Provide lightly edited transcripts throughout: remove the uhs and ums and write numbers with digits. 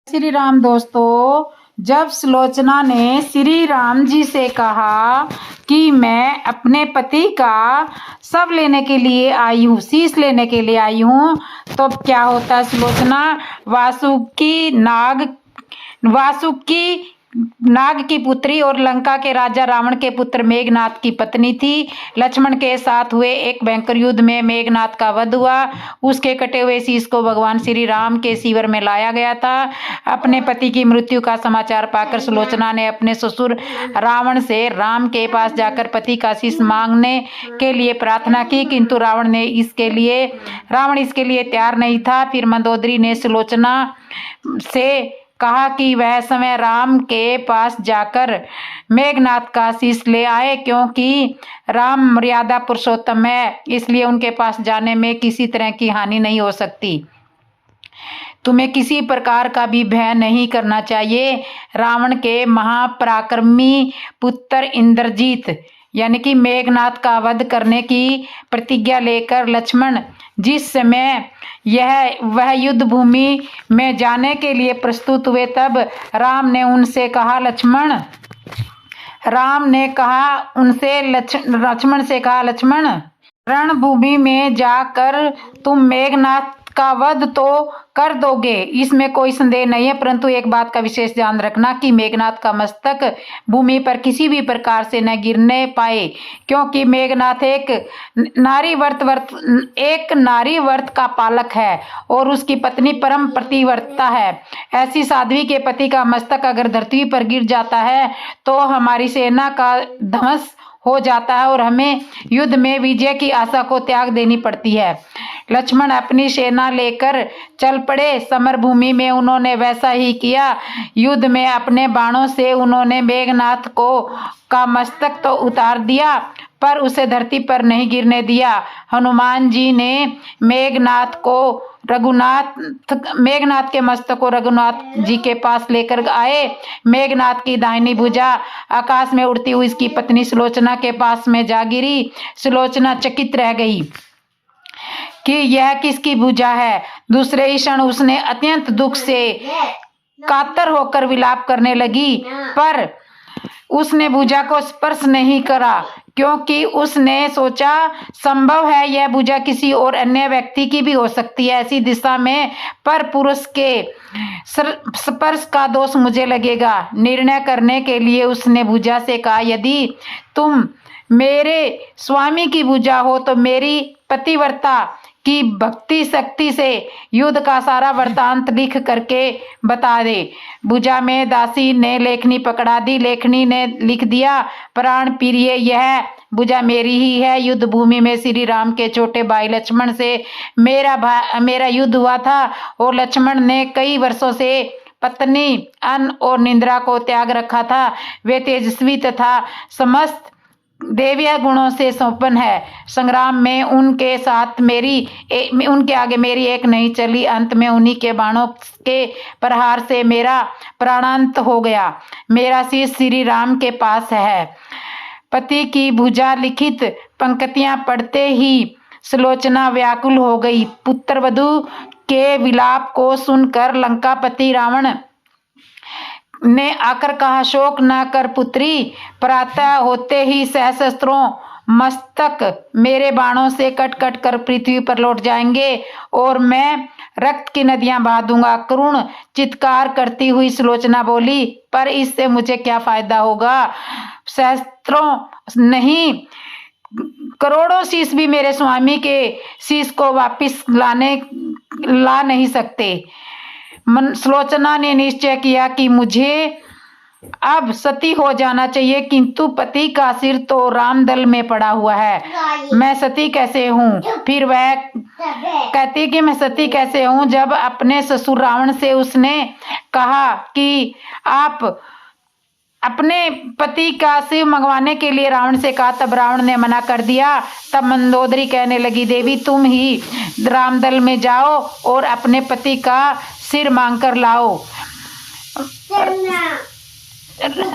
श्री राम दोस्तों, जब सुलोचना ने श्री राम जी से कहा कि मैं अपने पति का शव लेने के लिए आई हूँ, शीश लेने के लिए आई हूँ, तो क्या होता है? सुलोचना वासुकी नाग की पुत्री और लंका के राजा रावण के पुत्र मेघनाथ की पत्नी थी। लक्ष्मण के साथ हुए एक भयंकर युद्ध में मेघनाथ का वध हुआ। उसके कटे हुए शीश को भगवान श्री राम के शिविर में लाया गया था। अपने पति की मृत्यु का समाचार पाकर सुलोचना ने अपने ससुर रावण से राम के पास जाकर पति का शीश मांगने के लिए प्रार्थना की, किंतु रावण इसके लिए तैयार नहीं था। फिर मंदोदरी ने सुलोचना से कहा कि वह समय राम के पास जाकर मेघनाथ का शीश ले आए, क्योंकि राम मर्यादा पुरुषोत्तम है, इसलिए उनके पास जाने में किसी तरह की हानि नहीं हो सकती। तुम्हें किसी प्रकार का भी भय नहीं करना चाहिए। रावण के महापराक्रमी पुत्र इंद्रजीत यानी कि मेघनाथ का वध करने की प्रतिज्ञा लेकर लक्ष्मण जिस समय वह युद्ध भूमि में जाने के लिए प्रस्तुत हुए, तब राम ने उनसे कहा लक्ष्मण, रणभूमि में जाकर तुम मेघनाथ का वध तो कर दोगे, इसमें कोई संदेह नहीं है, परंतु एक बात का विशेष ध्यान रखना कि मेघनाथ का मस्तक भूमि पर किसी भी प्रकार से न गिरने पाए, क्योंकि मेघनाथ एक नारी व्रत का पालक है और उसकी पत्नी परम पतिव्रता है। ऐसी साध्वी के पति का मस्तक अगर धरती पर गिर जाता है तो हमारी सेना का ध्वंस हो जाता है और हमें युद्ध में विजय की आशा को त्याग देनी पड़ती है। लक्ष्मण अपनी सेना लेकर चल पड़े। समर भूमि में उन्होंने वैसा ही किया। युद्ध में अपने बाणों से उन्होंने मेघनाथ का मस्तक तो उतार दिया, पर उसे धरती पर नहीं गिरने दिया। हनुमान जी ने मेघनाथ के मस्तक को रघुनाथ जी के पास लेकर आए। मेघनाथ की दाहिनी भुजा आकाश में उड़ती हुई उसकी पत्नी सुलोचना के पास में जा गिरी। सुलोचना चकित रह गई कि यह किसकी भुजा है। दूसरे ही क्षण उसने अत्यंत दुख से कातर होकर विलाप करने लगी, पर उसने भुजा को स्पर्श नहीं करा, क्योंकि उसने सोचा संभव है यह भुजा किसी और अन्य व्यक्ति की भी हो सकती है ऐसी दिशा में, पर पुरुष के स्पर्श का दोष मुझे लगेगा। निर्णय करने के लिए उसने भुजा से कहा, यदि तुम मेरे स्वामी की भुजा हो तो मेरी पतिव्रता की भक्ति शक्ति से युद्ध का सारा वृत्तांत लिख करके बता दे। भुजा में दासी ने लेखनी पकड़ा दी। लेखनी ने लिख दिया, प्राण प्रिय, यह भुजा मेरी ही है। युद्ध भूमि में श्री राम के छोटे भाई लक्ष्मण से मेरा युद्ध हुआ था और लक्ष्मण ने कई वर्षों से पत्नी अन्न और निद्रा को त्याग रखा था। वे तेजस्वी तथा समस्त देवीय गुणों से संपन्न है। संग्राम में उनके आगे मेरी एक नहीं चली। अंत में उन्हीं के बाणों के प्रहार से मेरा प्राणांत हो गया। मेरा शीश श्री राम के पास है। पति की भुजा लिखित पंक्तियां पढ़ते ही सुलोचना व्याकुल हो गई। पुत्र वधू के विलाप को सुनकर लंकापति रावण ने आकर कहा, शोक न कर पुत्री, प्रातः होते ही सहस्त्रों मस्तक मेरे बाणों से कट कट कर पृथ्वी पर लौट जाएंगे और मैं रक्त की नदियां बहा दूंगा। करुण चित्कार करती हुई सुलोचना बोली, पर इससे मुझे क्या फायदा होगा? सहस्त्रों नहीं, करोड़ों शीश भी मेरे स्वामी के शीश को वापिस ला नहीं सकते। सुलोचना ने निश्चय किया कि मुझे अब सती हो जाना चाहिए, किंतु पति का सिर तो रामदल में पड़ा हुआ है, मैं सती कैसे हूँ? फिर वह कहती कि मैं सती कैसे हूँ, जब अपने ससुर रावण से उसने कहा कि आप अपने पति का शिव मंगवाने के लिए रावण से कहा, तब रावण ने मना कर दिया। तब मंदोदरी कहने लगी, देवी तुम ही रामदल में जाओ और अपने पति का सिर मांग कर लाओ।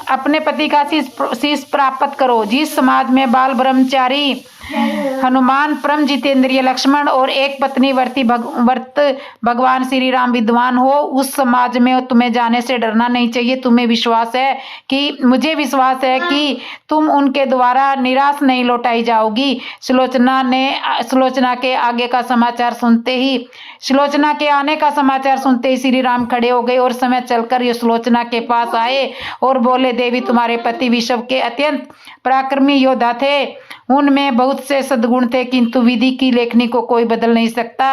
अपने पति का शीश प्राप्त करो। जिस समाज में बाल ब्रह्मचारी हनुमान परम जितेंद्रिय लक्ष्मण और एक पत्नी वर्त भगवान श्री राम विद्वान हो, उस समाज में तुम्हें जाने से डरना नहीं चाहिए। तुम्हें विश्वास है कि मुझे विश्वास है कि तुम उनके द्वारा निराश नहीं लौटाई जाओगी। सुलोचना के आगे का समाचार सुनते ही सुलोचना के आने का समाचार सुनते ही श्री राम खड़े हो गए और समय चलकर ये सुलोचना के पास आए और बोले, देवी तुम्हारे पति विश्व के अत्यंत पराक्रमी योद्धा थे, उनमें बहुत से सद्गुण थे, किंतु विधि की लेखनी को कोई बदल नहीं सकता।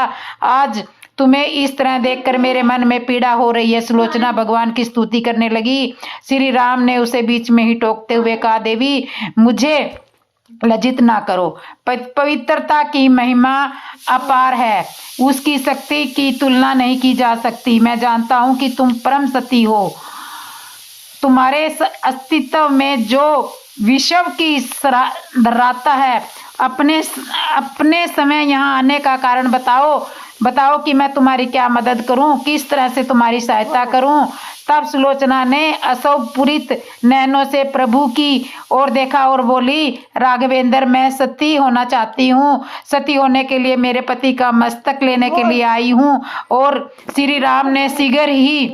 आज तुम्हें इस तरह देखकर मेरे मन में पीड़ा हो रही है। सुलोचना भगवान की स्तुति करने लगी। श्री राम ने उसे बीच में ही टोकते हुए कहा, देवी मुझे लज्जित ना करो। पवित्रता की महिमा अपार है, उसकी शक्ति की तुलना नहीं की जा सकती। मैं जानता हूं कि तुम परम सती हो। तुम्हारे अस्तित्व में जो विश्व की धराता है, अपने समय यहाँ आने का कारण बताओ कि मैं तुम्हारी क्या मदद करूं, किस तरह से तुम्हारी सहायता करूं। तब सुलोचना ने अशोभपूरित नैनों से प्रभु की ओर देखा और बोली, राघवेंद्र मैं सती होना चाहती हूँ। सती होने के लिए मेरे पति का मस्तक लेने के लिए आई हूँ। और श्री राम ने शीघ्र ही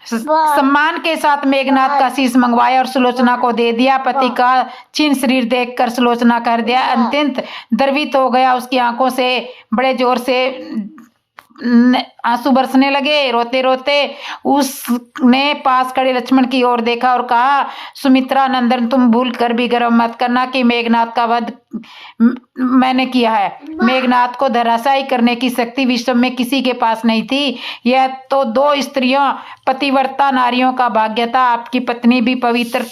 सम्मान के साथ मेघनाथ का शीश मंगवाया और सुलोचना को दे दिया। पति का छिन्न शरीर देखकर सुलोचना का हृदय अत्यंत द्रवित हो गया। उसकी आंखों से बड़े जोर से आंसू बरसने लगे। रोते रोते उसने पास खड़े लक्ष्मण की ओर देखा और कहा, सुमित्रा नंदन तुम भूल कर भी गर्व मत करना कि मेघनाथ का वध मैंने किया है। मेघनाथ को धराशायी करने की शक्ति विश्व में किसी के पास नहीं थी। यह तो दो स्त्रियों पतिव्रता नारियों का भाग्य था। आपकी पत्नी भी पवित्र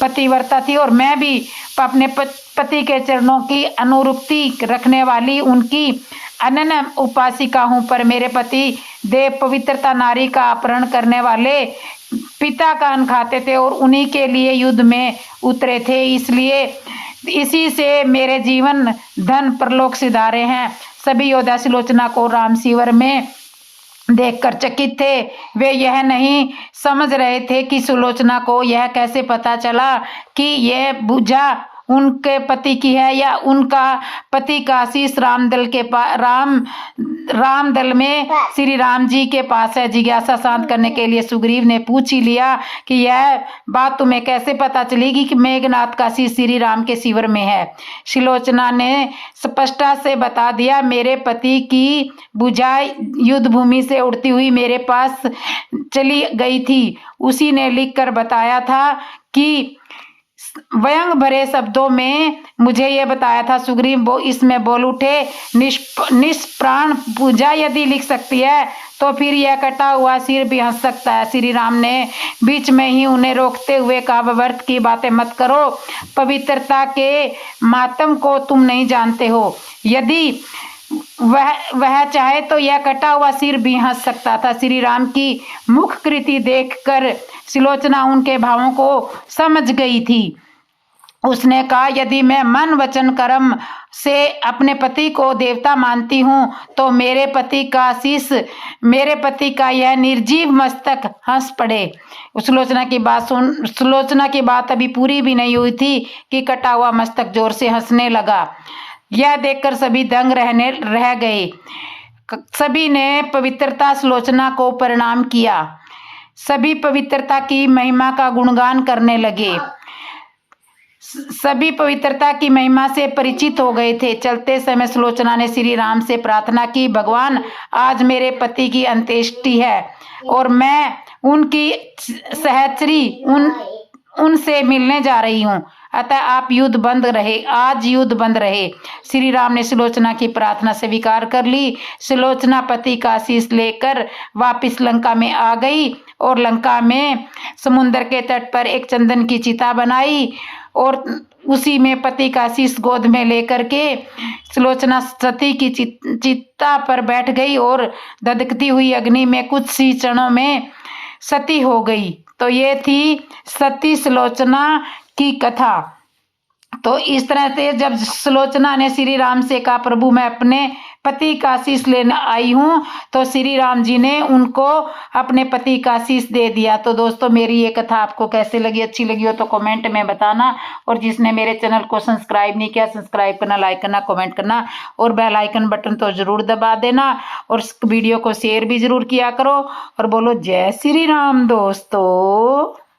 पतिव्रता थी और मैं भी अपने पति के चरणों की अनुरूपति रखने वाली उनकी अनन्य उपासिका हूँ। पर मेरे पति देव पवित्रता नारी का अपहरण करने वाले पिता का अन्न खाते थे और उन्हीं के लिए युद्ध में उतरे थे। इसलिए इसी से मेरे जीवन धन परलोक सिधारे हैं। सभी योद्धा सुलोचना को राम शिविर में देखकर चकित थे। वे यह नहीं समझ रहे थे कि सुलोचना को यह कैसे पता चला कि यह भुजा उनके पति की है या उनका पति का आशीष राम दल में श्री राम जी के पास है। जिज्ञासा शांत करने के लिए सुग्रीव ने पूछ ही लिया कि यह बात तुम्हें कैसे पता चलेगी कि मेघनाथ का आशीष श्री राम के शिविर में है। सुलोचना ने स्पष्टता से बता दिया, मेरे पति की भुजा युद्ध भूमि से उड़ती हुई मेरे पास चली गई थी। उसी ने लिखकर बताया था कि व्यंग भरे शब्दों में मुझे यह बताया था। सुग्रीव इसमें बोल उठे, निष्प्राण पूजा यदि लिख सकती है तो फिर यह कटा हुआ सिर भी हंस सकता है। श्री राम ने बीच में ही उन्हें रोकते हुए कहा, व्यर्थ की बातें मत करो, पवित्रता के मातम को तुम नहीं जानते हो। यदि वह चाहे तो यह कटा हुआ सिर भी हंस सकता था। श्री राम की मुख कृति देखकर सुलोचना उनके भावों को समझ गई थी। उसने कहा, यदि मैं मन वचन कर्म से अपने पति को देवता मानती हूँ तो मेरे पति का यह निर्जीव मस्तक हंस पड़े। सुलोचना की बात अभी पूरी भी नहीं हुई थी कि कटा हुआ मस्तक जोर से हंसने लगा। यह देखकर सभी दंग रह गए। सभी ने पवित्रता सुलोचना को प्रणाम किया। सभी पवित्रता की महिमा का गुणगान करने लगे। सभी पवित्रता की महिमा से परिचित हो गए थे। चलते समय सुलोचना ने श्री राम से प्रार्थना की, भगवान आज मेरे पति की अंत्येष्टि है और मैं उनकी सहचरी उनसे मिलने जा रही हूँ, अतः आप आज युद्ध बंद रहे। श्री राम ने सुलोचना की प्रार्थना स्वीकार कर ली। सुलोचना पति का आशीष लेकर वापिस लंका में आ गई और लंका में समुद्र के तट पर एक चंदन की चिता बनाई और उसी में पति का आशीष गोद में लेकर के सुलोचना सती की चिता पर बैठ गई और धधकती हुई अग्नि में कुछ ही क्षणों में सती हो गई। तो ये थी सती सुलोचना की कथा। तो इस तरह से जब सुलोचना ने श्री राम से कहा, प्रभु मैं अपने पति का आशीष लेने आई हूँ, तो श्री राम जी ने उनको अपने पति का आशीष दे दिया। तो दोस्तों मेरी ये कथा आपको कैसे लगी, अच्छी लगी हो तो कमेंट में बताना, और जिसने मेरे चैनल को सब्सक्राइब नहीं किया सब्सक्राइब करना, लाइक करना, कमेंट करना और बेल आइकन बटन तो जरूर दबा देना, और वीडियो को शेयर भी जरूर किया करो, और बोलो जय श्री राम दोस्तों।